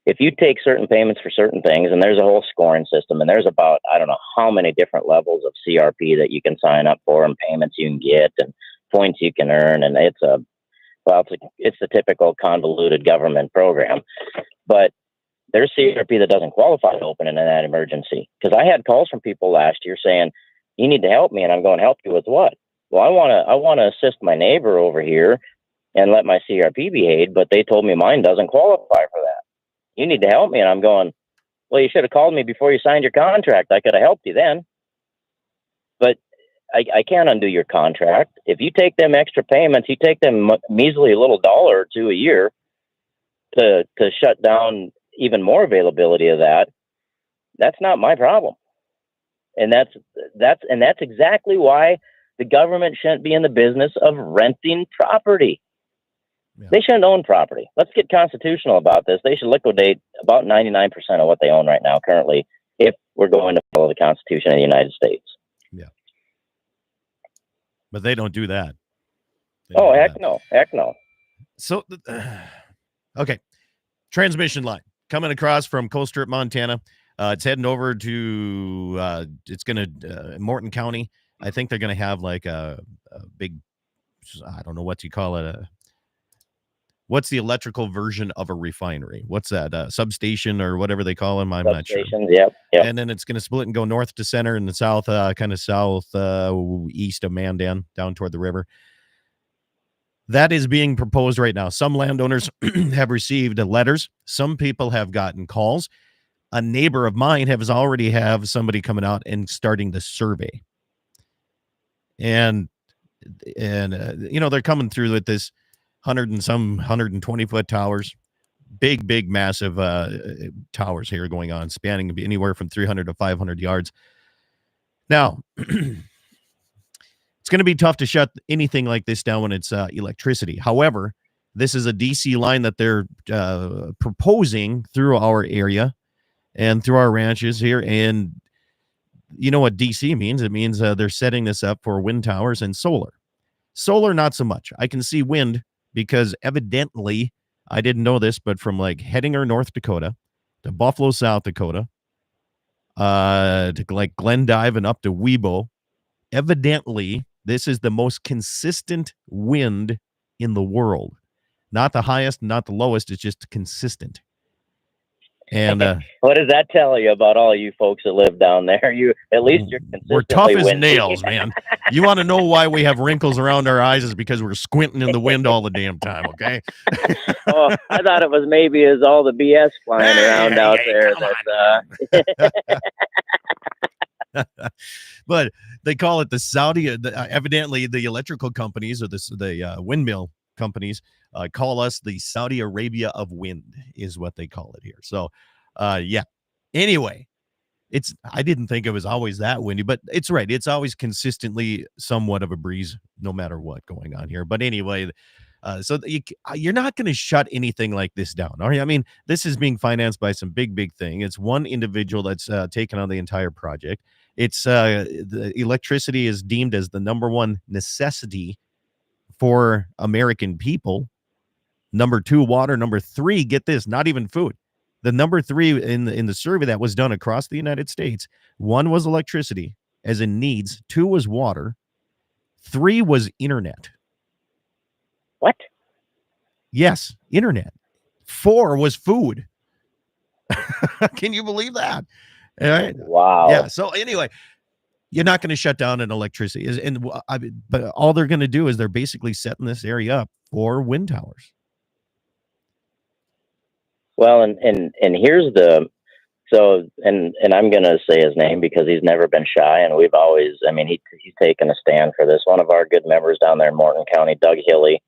If you take certain payments for certain things, and there's a whole scoring system, and there's about, I don't know how many different levels of CRP that you can sign up for, and payments you can get, and points you can earn, and well, it's the typical convoluted government program, but there's CRP that doesn't qualify to open in that emergency. Because I had calls from people last year saying, "You need to help me," and I'm going, "Help you with what?" Well, I want to assist my neighbor over here and let my CRP be paid, but they told me mine doesn't qualify for that. You need to help me, and I'm going, "Well, you should have called me before you signed your contract. I could have helped you then." But I can't undo your contract. If you take them extra payments, you take them measly little $1 or $2 a year to shut down even more availability of that. That's not my problem. And that's exactly why the government shouldn't be in the business of renting property. Yeah. They shouldn't own property. Let's get constitutional about this. They should liquidate about 99% of what they own right now currently if we're going to follow the Constitution of the United States. Yeah. But they don't do that. Heck no. So, okay. Transmission line coming across from Colstrip, Montana. It's heading over to, it's going to, Morton County. I think they're going to have like a big, I don't know what you call it. What's the electrical version of a refinery? What's that? Substation or whatever they call them? I'm not sure. Yep. And then it's going to split and go north to center and the south, kind of southeast of Mandan down toward the river. That is being proposed right now. Some landowners have received letters. Some people have gotten calls. A neighbor of mine has already have somebody coming out and starting the survey. And they're coming through with this 120 foot towers, big, massive towers here going on, spanning anywhere from 300 to 500 yards. Now, it's going to be tough to shut anything like this down when it's electricity. However, this is a DC line that they're proposing through our area and through our ranches here. And you know what DC means? It means they're setting this up for wind towers and solar. Solar, not so much. I can see wind because evidently, I didn't know this, but from like Hettinger, North Dakota to Buffalo, South Dakota, to like Glendive and up to Webo, evidently, this is the most consistent wind in the world. Not the highest, not the lowest. It's just consistent. And what does that tell you about all you folks that live down there? You're consistently we're tough as windy. nails, man. You want to know why we have wrinkles around our eyes is because we're squinting in the wind all the damn time, okay? Oh, I thought it was maybe as all the BS flying around out there. But they call it the Saudi, evidently the electrical companies or the windmill companies call us the Saudi Arabia of wind is what they call it here. So, yeah. Anyway, I didn't think it was always that windy, but it's right. It's always consistently somewhat of a breeze, no matter what going on here. But anyway, so you're not going to shut anything like this down. Are you? I mean, this is being financed by some big thing. It's one individual that's taken on the entire project. It's the electricity is deemed as the number one necessity for American people. Number 2, water. Number 3, get this, not even food. The number 3 in the survey that was done across the United States, 1 was electricity, as in needs. 2 was water. 3 was internet. What? Yes, internet. 4 was food. Can you believe that? All right. Wow. Yeah. So anyway, you're not going to shut down an electricity, but all they're going to do is they're basically setting this area up for wind towers. Well, and here's and I'm going to say his name because he's never been shy, and we've always, he's taken a stand for this. One of our good members down there in Morton County, Doug Hilly,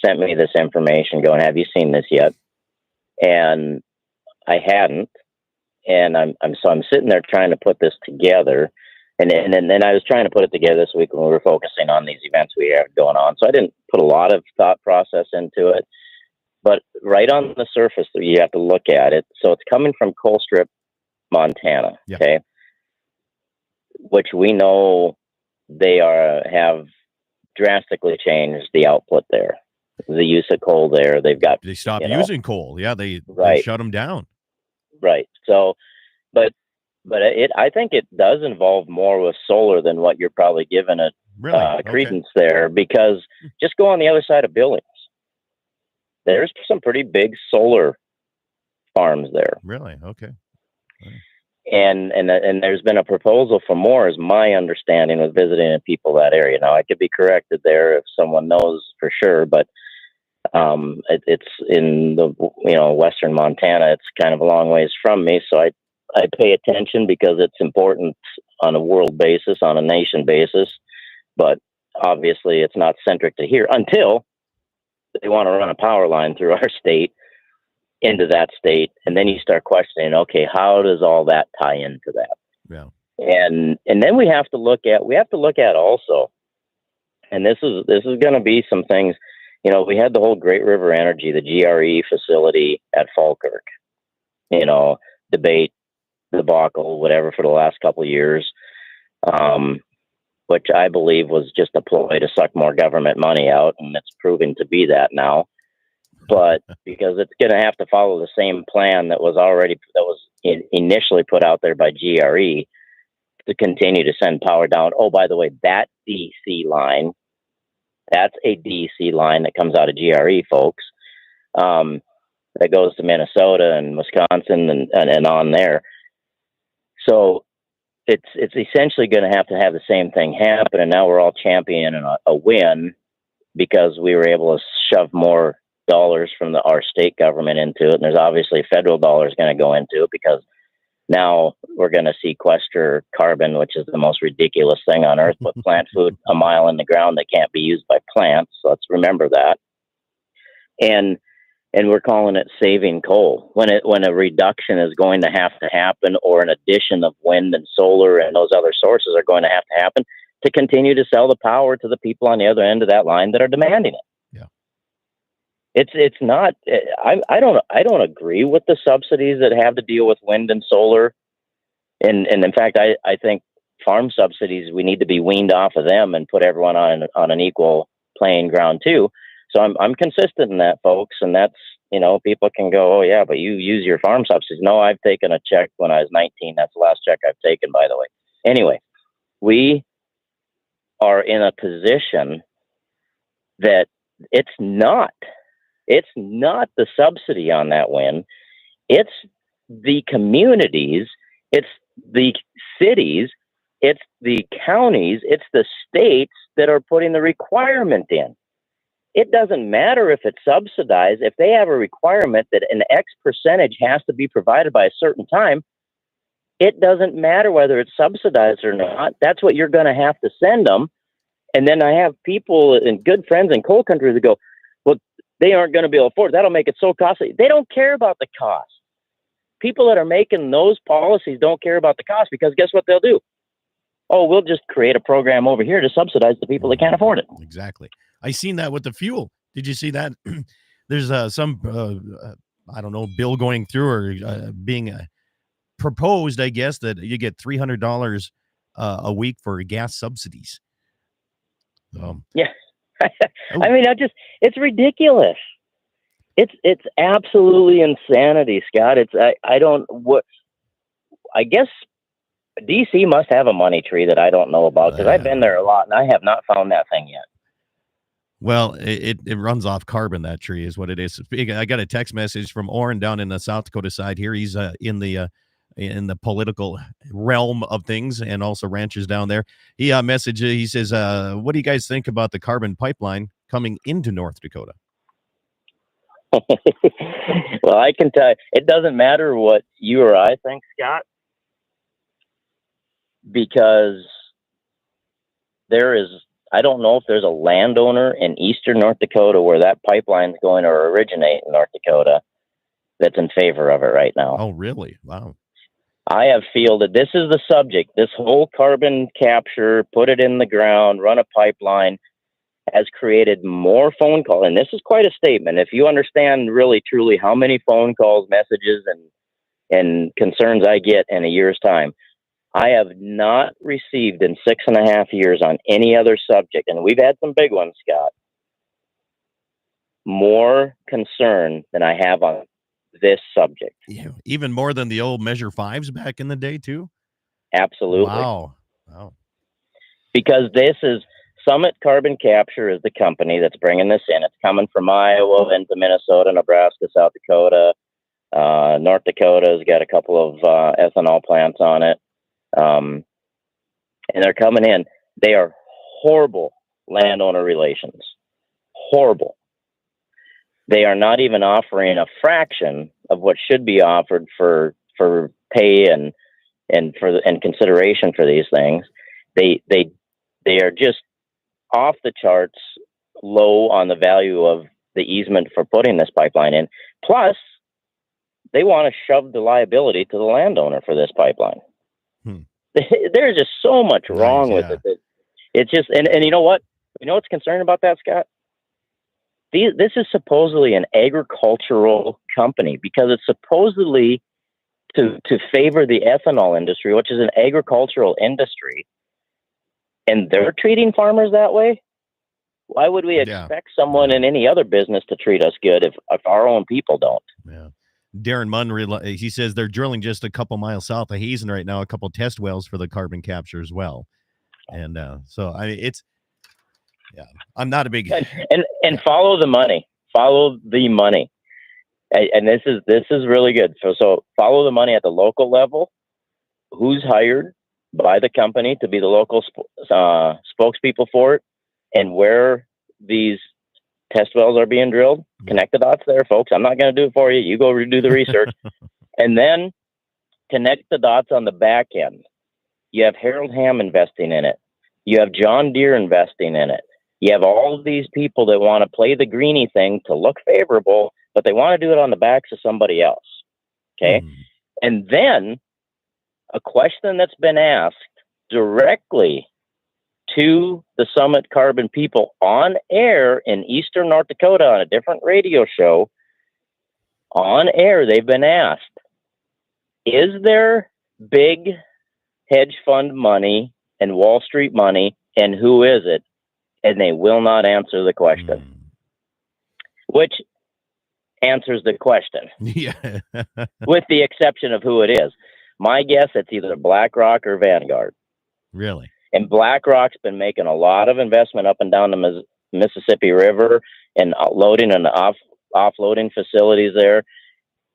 sent me this information going, "Have you seen this yet?" And I hadn't. And I'm sitting there trying to put this together. And then I was trying to put it together this week when we were focusing on these events we have going on. So I didn't put a lot of thought process into it. But right on the surface, you have to look at it. So it's coming from Colstrip, Montana, Yep. Okay? Which we know they have drastically changed the output there. The use of coal there. They stopped using coal. Yeah, they shut them down. Right. So, but I think it does involve more with solar than what you're probably giving it Really? credence there, because just go on the other side of Billings. there's some pretty big solar farms there. Really? Okay. And there's been a proposal for more, is my understanding with visiting people that area. Now I could be corrected there if someone knows for sure, but it's in the western Montana. It's kind of a long ways from me, so I pay attention because it's important on a world basis, on a nation basis. But obviously, it's not centric to here until they want to run a power line through our state into that state, and then you start questioning, okay, how does all that tie into that? Yeah. And then we have to look at also, and this is going to be some things. We had the whole Great River Energy, the GRE facility at Falkirk, debate, debacle, whatever, for the last couple of years, which I believe was just a ploy to suck more government money out, and it's proving to be that now. But because it's going to have to follow the same plan that was initially put out there by GRE to continue to send power down. Oh, by the way, that DC line, that's a DC line that comes out of GRE, folks, that goes to Minnesota and Wisconsin and on there. So it's essentially going to have the same thing happen. And now we're all championing a win because we were able to shove more dollars from our state government into it. And there's obviously federal dollars going to go into it because now we're going to sequester carbon, which is the most ridiculous thing on earth, but plant food a mile in the ground that can't be used by plants. So let's remember that. And we're calling it saving coal when a reduction is going to happen, or an addition of wind and solar and those other sources are going to happen to continue to sell the power to the people on the other end of that line that are demanding it. It's not. I don't agree with the subsidies that have to deal with wind and solar, and in fact, I think farm subsidies, we need to be weaned off of them and put everyone on an equal playing ground too. So I'm consistent in that, folks, and that's, people can go, oh yeah, but you use your farm subsidies. No, I've taken a check when I was 19. That's the last check I've taken, by the way. Anyway, we are in a position that it's not the subsidy on that wind. It's the communities, it's the cities, it's the counties, it's the states that are putting the requirement in. It doesn't matter if it's subsidized. If they have a requirement that an X percentage has to be provided by a certain time, it doesn't matter whether it's subsidized or not. That's what you're going to have to send them. And then I have people and good friends in coal country that go, well, they aren't going to be able to afford it. That'll make it so costly. They don't care about the cost. People that are making those policies don't care about the cost, because guess what they'll do? Oh, we'll just create a program over here to subsidize the people that can't afford it. Exactly. I seen that with the fuel. Did you see that? There's some, I don't know, bill going through or being proposed, I guess, that you get $300 a week for gas subsidies. Yeah. I mean, it's ridiculous. It's absolutely insanity, Scott. I guess DC must have a money tree that I don't know about, because I've been there a lot and I have not found that thing yet. Well, it runs off carbon, that tree is what it is. I got a text message from Orrin down in the South Dakota side here. He's in the political realm of things, and also ranchers down there. He he says, what do you guys think about the carbon pipeline coming into North Dakota? Well, I can tell you, it doesn't matter what you or I think, Scott, because I don't know if there's a landowner in eastern North Dakota where that pipeline is going to originate in North Dakota that's in favor of it right now. Oh, really? Wow. I have fielded, this is the subject, this whole carbon capture, put it in the ground, run a pipeline, has created more phone calls. And this is quite a statement. If you understand really, truly how many phone calls, messages, and concerns I get in a year's time, I have not received in 6.5 years on any other subject, and we've had some big ones, Scott, more concern than I have on this subject. Yeah, even more than the old Measure 5s back in the day too? Absolutely. Wow. Because this is Summit Carbon Capture is the company that's bringing this in. It's coming from Iowa into Minnesota, Nebraska, South Dakota. North Dakota's got a couple of ethanol plants on it. And they're coming in. They are horrible landowner relations. Horrible. They are not even offering a fraction of what should be offered for pay and consideration for these things. They are just off the charts low on the value of the easement for putting this pipeline in. Plus, they want to shove the liability to the landowner for this pipeline. There's just so much wrong with it. It's just, and you know what? You know what's concerning about that, Scott? This is supposedly an agricultural company because it's supposedly to favor the ethanol industry, which is an agricultural industry, and they're treating farmers that way. Why would we expect someone in any other business to treat us good if our own people don't? Yeah. Darren Munn, he says they're drilling just a couple miles south of Hazen right now, a couple test wells for the carbon capture as well. And I'm not a big and follow the money. Follow the money. And this is really good. So follow the money at the local level. Who's hired by the company to be the local spokespeople for it, and where these test wells are being drilled. Connect the dots there, folks. I'm not going to do it for you. You go do the research. And then connect the dots on the back end. You have Harold Hamm investing in it. You have John Deere investing in it. You have all of these people that want to play the greenie thing to look favorable, but they want to do it on the backs of somebody else. Okay. And then a question that's been asked directly to the Summit Carbon people on air in Eastern North Dakota on a different radio show. On air, they've been asked, is there big hedge fund money and Wall Street money, and who is it? And they will not answer the question, which answers the question. Yeah. With the exception of who it is. My guess, it's either BlackRock or Vanguard. Really? And BlackRock's been making a lot of investment up and down the Mississippi River and loading and offloading facilities there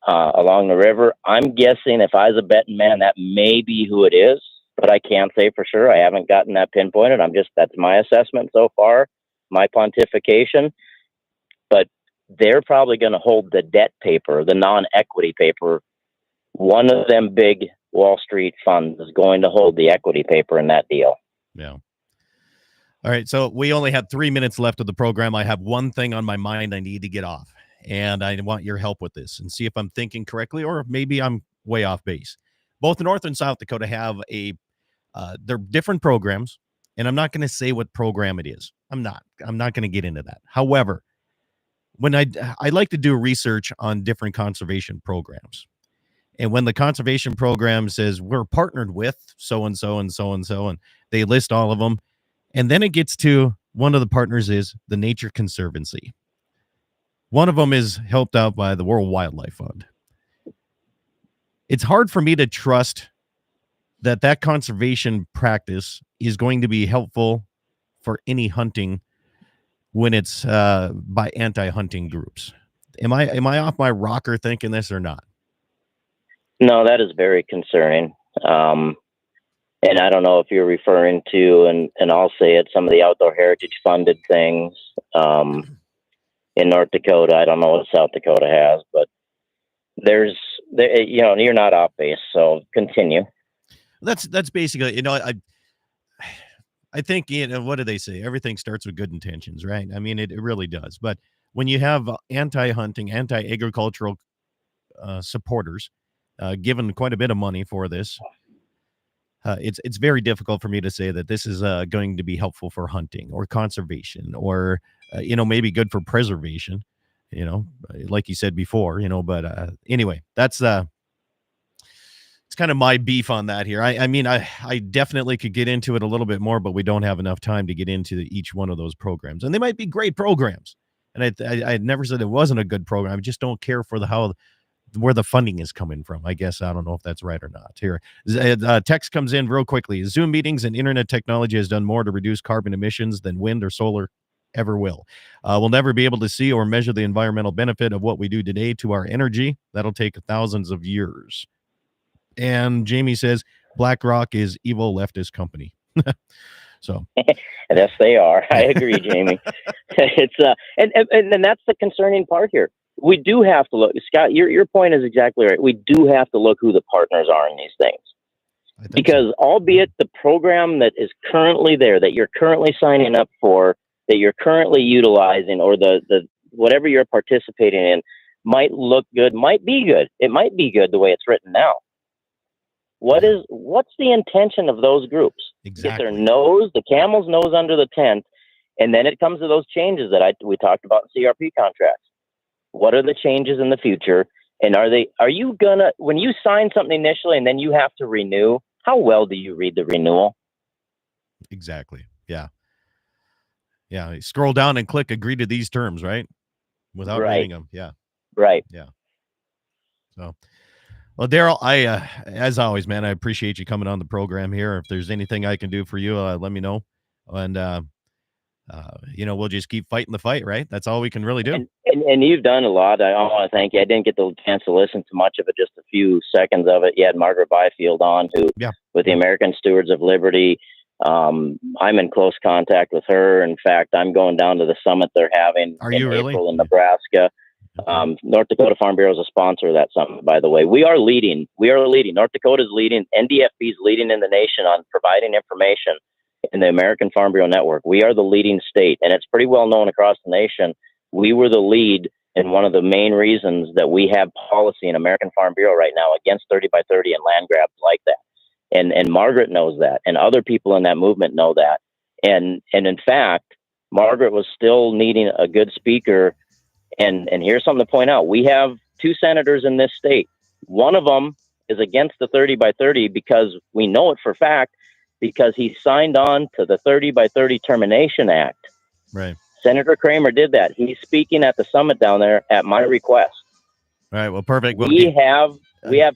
along the river. I'm guessing if I was a betting man, that may be who it is, but I can't say for sure. I haven't gotten that pinpointed. That's my assessment so far, my pontification. But they're probably going to hold the debt paper, the non-equity paper. One of them big Wall Street funds is going to hold the equity paper in that deal. Yeah. All right. So we only have 3 minutes left of the program. I have one thing on my mind I need to get off, and I want your help with this and see if I'm thinking correctly, or maybe I'm way off base. Both North and South Dakota have they're different programs, and I'm not going to say what program it is. I'm not going to get into that. However, when I like to do research on different conservation programs. And when the conservation program says we're partnered with so-and-so and so-and-so, and they list all of them, and then it gets to one of the partners is the Nature Conservancy. One of them is helped out by the World Wildlife Fund. It's hard for me to trust that conservation practice is going to be helpful for any hunting when it's by anti-hunting groups. Am I off my rocker thinking this or not? No, that is very concerning. And I don't know if you're referring to, and I'll say it, some of the outdoor heritage funded things in North Dakota. I don't know what South Dakota has, but you're not off base. So continue. That's basically, I think, what do they say? Everything starts with good intentions, right? I mean, it really does. But when you have anti-hunting, anti-agricultural supporters, given quite a bit of money for this, it's very difficult for me to say that this is going to be helpful for hunting or conservation or maybe good for preservation, like you said before, but anyway, that's it's kind of my beef on that here. I mean, I definitely could get into it a little bit more, but we don't have enough time to get into each one of those programs, and they might be great programs. And I never said it wasn't a good program. I just don't care for how where the funding is coming from. I guess I don't know if that's right or not. Here, text comes in real quickly. Zoom meetings and internet technology has done more to reduce carbon emissions than wind or solar ever will. We'll never be able to see or measure the environmental benefit of what we do today to our energy. That'll take thousands of years. And Jamie says BlackRock is evil leftist company. So yes, they are. I agree, Jamie. It's and that's the concerning part here. We do have to look, Scott. Your point is exactly right. We do have to look who the partners are in these things, because albeit the program that is currently there, that you're currently signing up for, that you're currently utilizing, or the whatever you're participating in, might look good, might be good. It might be good the way it's written now. What's the intention of those groups? Exactly. Get their nose, the camel's nose under the tent, and then it comes to those changes that we talked about in CRP contracts. What are the changes in the future? And are you gonna, when you sign something initially and then you have to renew, how well do you read the renewal? Exactly. Yeah. Yeah. Scroll down and click agree to these terms, right? Without reading them. Yeah. Right. Yeah. So, well, Daryl, I, as always, man, I appreciate you coming on the program here. If there's anything I can do for you, let me know. And, we'll just keep fighting the fight, right? That's all we can really do. And you've done a lot. I want to thank you. I didn't get the chance to listen to much of it, just a few seconds of it. You had Margaret Byfield on, with the American Stewards of Liberty. I'm in close contact with her. In fact, I'm going down to the summit they're having in April in Nebraska. North Dakota Farm Bureau is a sponsor of that summit, by the way. We are leading. North Dakota is leading. NDFB is leading in the nation on providing information in the American Farm Bureau Network. We are the leading state, and it's pretty well known across the nation. We were the lead and one of the main reasons that we have policy in American Farm Bureau right now against 30 by 30 and land grabs like that. And Margaret knows that, and other people in that movement know that. And in fact, Margaret was still needing a good speaker. And here's something to point out. We have 2 senators in this state. One of them is against the 30 by 30 because we know it for fact, because he signed on to the 30 by 30 Termination Act. Right. Senator Kramer did that. He's speaking at the summit down there at my request. All right. Well, perfect. We have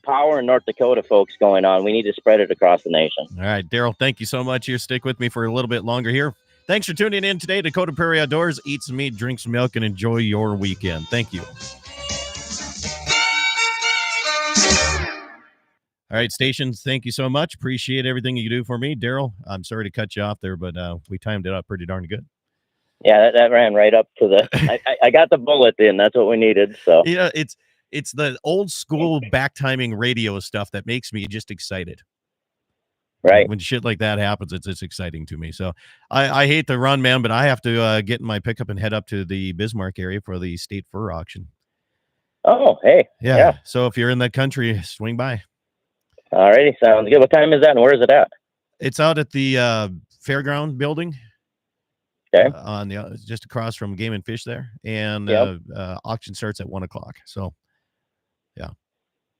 power in North Dakota, folks, going on. We need to spread it across the nation. All right, Daryl, thank you so much. You stick with me for a little bit longer here. Thanks for tuning in today. Dakota Prairie Outdoors. Eat some meat, drink some milk, and enjoy your weekend. Thank you. All right, stations, thank you so much. Appreciate everything you do for me. Daryl, I'm sorry to cut you off there, but we timed it up pretty darn good. Yeah, that ran right up to the I got the bullet in. That's what we needed. So it's the old school back timing radio stuff that makes me just excited. Right. When shit like that happens, it's exciting to me. So I hate to run, man, but I have to get in my pickup and head up to the Bismarck area for the state fur auction. Oh, hey. Yeah. So if you're in that country, swing by. All righty. Sounds good. What time is that and where is it at? It's out at the fairground building. Okay. On the just across from Game and Fish there. And auction starts at 1:00. So yeah.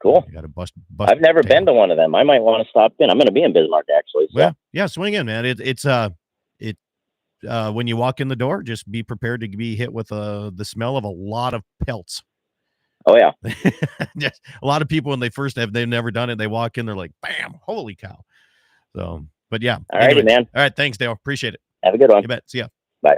Cool. You got to bust. I've never been to one of them. I might want to stop in. I'm going to be in Bismarck actually. So. Well, yeah, swing in, man. It's when you walk in the door, just be prepared to be hit with the smell of a lot of pelts. Oh yeah. Just a lot of people when they've never done it, they walk in, they're like, bam, holy cow. So, but yeah. All righty, man. All right, thanks, Dale. Appreciate it. Have a good one. You bet. See ya. Bye.